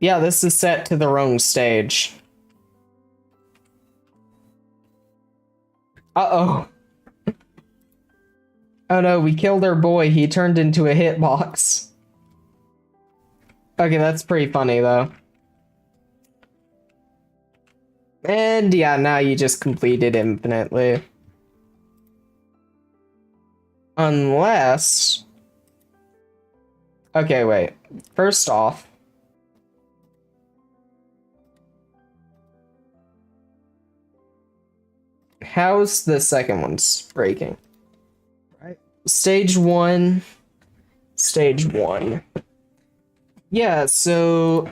Yeah, this is set to the wrong stage. Uh-oh. Oh no, we killed our boy. He turned into a hitbox. Okay, that's pretty funny, though. And yeah, now you just complete it infinitely. Unless... Okay, wait. First off... How's the second one breaking? Right. Stage 1. Stage 1. Yeah, so...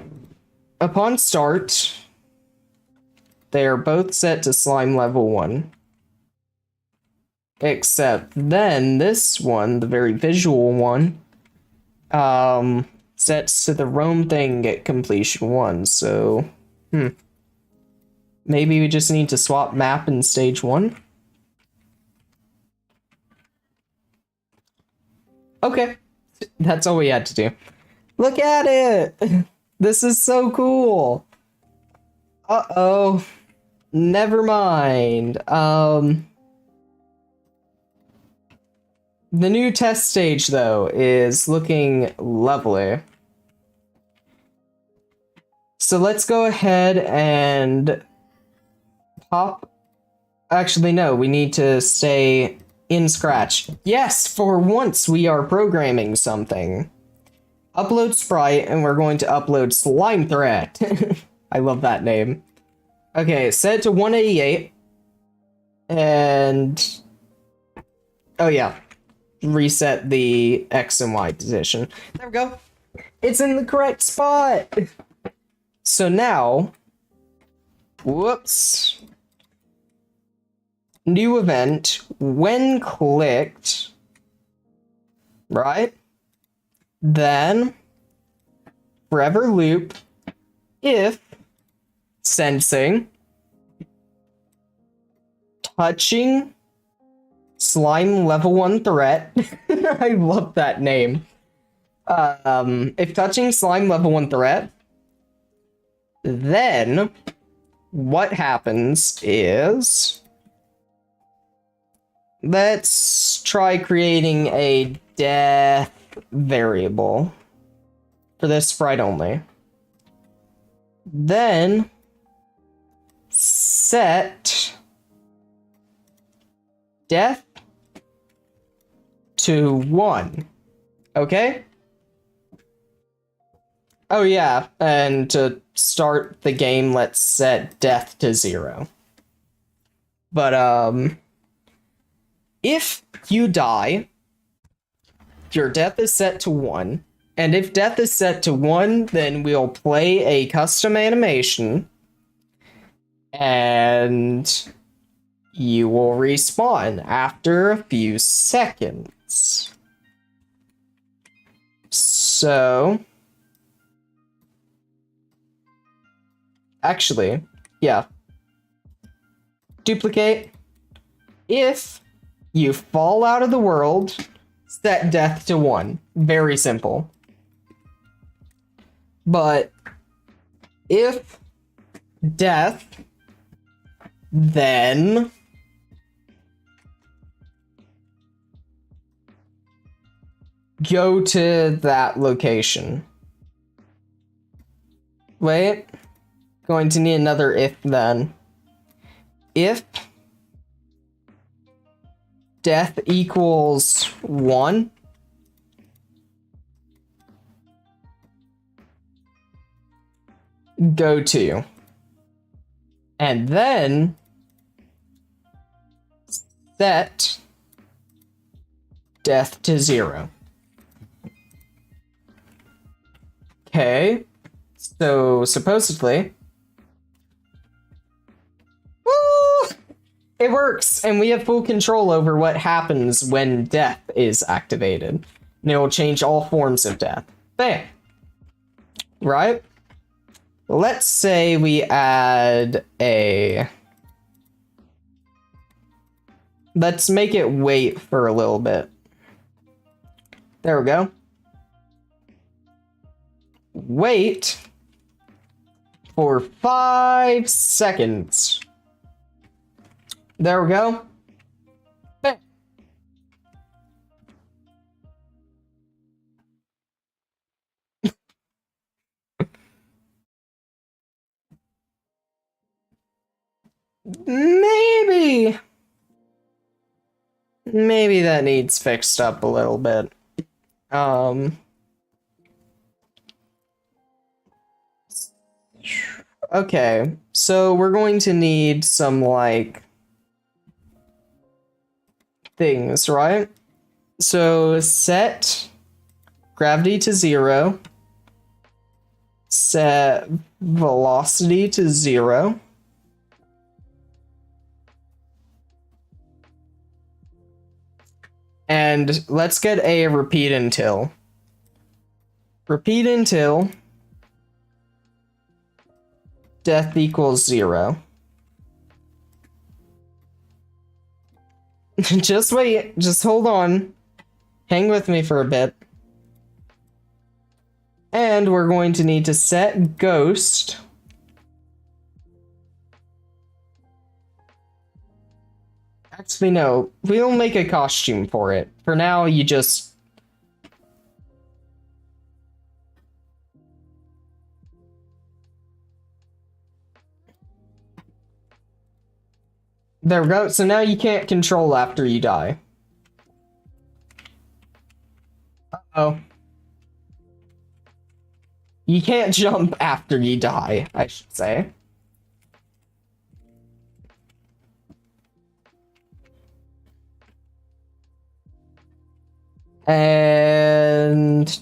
Upon start... They are both set to slime level 1. Except then this one, the very visual one, sets to the roam thing at completion 1, so... Maybe we just need to swap map in stage 1? Okay. That's all we had to do. Look at it! This is so cool! Uh-oh. Never mind. The new test stage, though, is looking lovely. So let's go ahead and pop... Actually, no, we need to stay in Scratch. Yes, for once we are programming something. Upload Sprite, and we're going to upload Slime Threat. I love that name. Okay, set it to 188. And... Oh yeah. Reset the X and Y position. There we go. It's in the correct spot! So now... Whoops. New event. When clicked... Right? Then... Forever loop. If... Sensing... Touching... Slime level 1 threat. I love that name. If touching slime level 1 threat, then what happens is, let's try creating a death variable for this sprite only. Then set death to 1. Okay? Oh yeah, and to start the game, let's set death to 0. But, if you die, your death is set to 1. And if death is set to 1, then we'll play a custom animation. And you will respawn after a few seconds. So... actually, yeah. Duplicate. If you fall out of the world, set death to 1. Very simple. But if death, then go to that location. Wait. Going to need another if then. If death equals 1, go to. And then set death to 0. Okay. So supposedly, it works, and we have full control over what happens when death is activated. And it will change all forms of death. Bam! Right? Let's say we add a... let's make it wait for a little bit. There we go. Wait for 5 seconds. There we go. Bam. Maybe that needs fixed up a little bit. Okay, so we're going to need some, like, things, right? So set gravity to 0, set velocity to 0, and let's get a repeat until. Repeat until death equals 0. Just wait, just hold on. Hang with me for a bit. And we're going to need to set ghost actually no, we'll make a costume for it. For now, you just there we go. So now you can't control after you die. Uh-oh. You can't jump after you die, I should say. And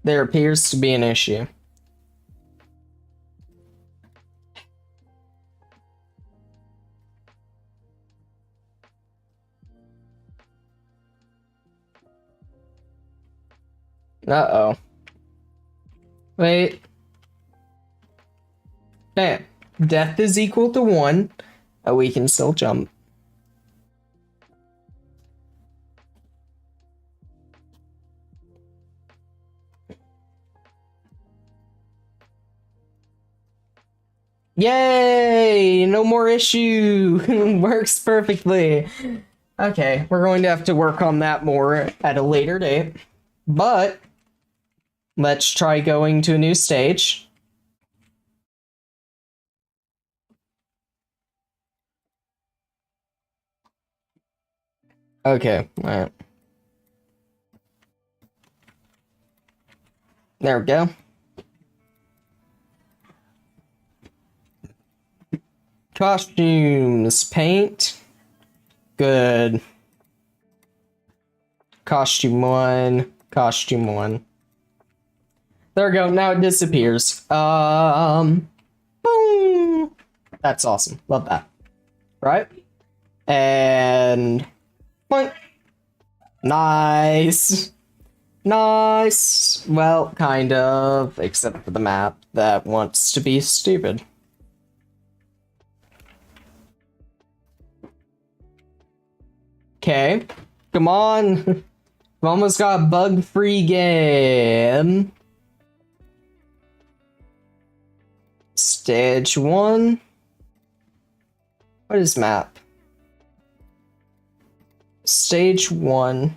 there appears to be an issue. Uh-oh. Wait. Bam. Death is equal to 1. We can still jump. Yay! No more issue! Works perfectly. Okay, we're going to have to work on that more at a later date. But let's try going to a new stage. Okay, alright. There we go. Costumes, paint. Good. Costume 1, costume 1. There we go, now it disappears. Boom! That's awesome, love that. Right? And... point. Nice! Nice! Well, kind of, except for the map that wants to be stupid. Okay, come on. We've almost got a bug-free game. Stage 1. What is map? Stage 1.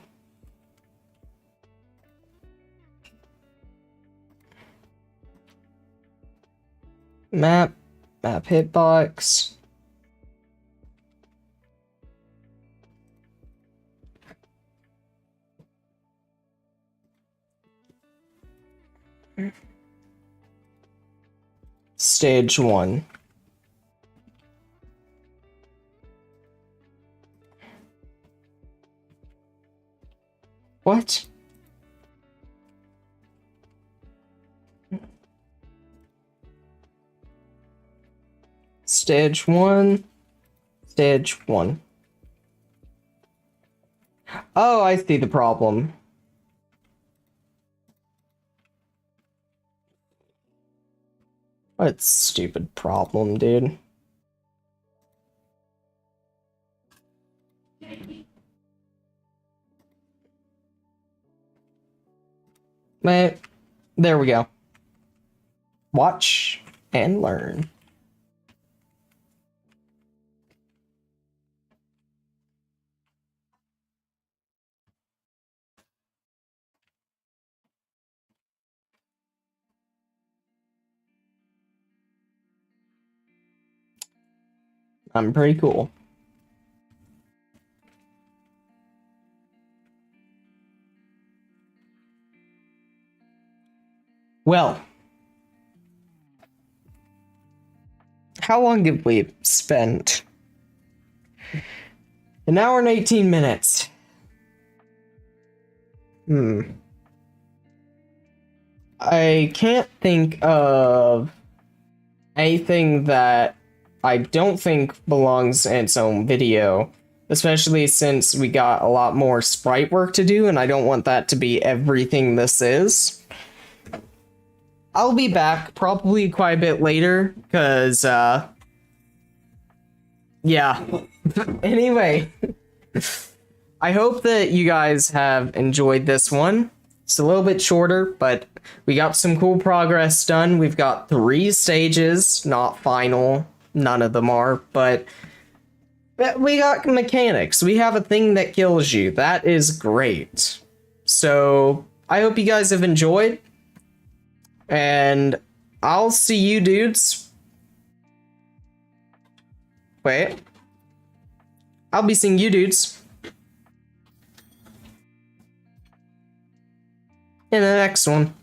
Map hitbox. Stage 1. What? Stage 1. Stage 1. Oh, I see the problem. What a stupid problem, dude. Mate, there we go. Watch and learn. I'm pretty cool. Well, how long have we spent? An hour and 18 minutes. I can't think of anything that I don't think belongs in its own video, especially since we got a lot more sprite work to do, and I don't want that to be everything this is. I'll be back probably quite a bit later, because, yeah. Anyway, I hope that you guys have enjoyed this one. It's a little bit shorter, but we got some cool progress done. We've got 3 stages, not final. None of them are, but we got mechanics. We have a thing that kills you. That is great. So I hope you guys have enjoyed, and I'll see you dudes. Wait. I'll be seeing you dudes in the next one.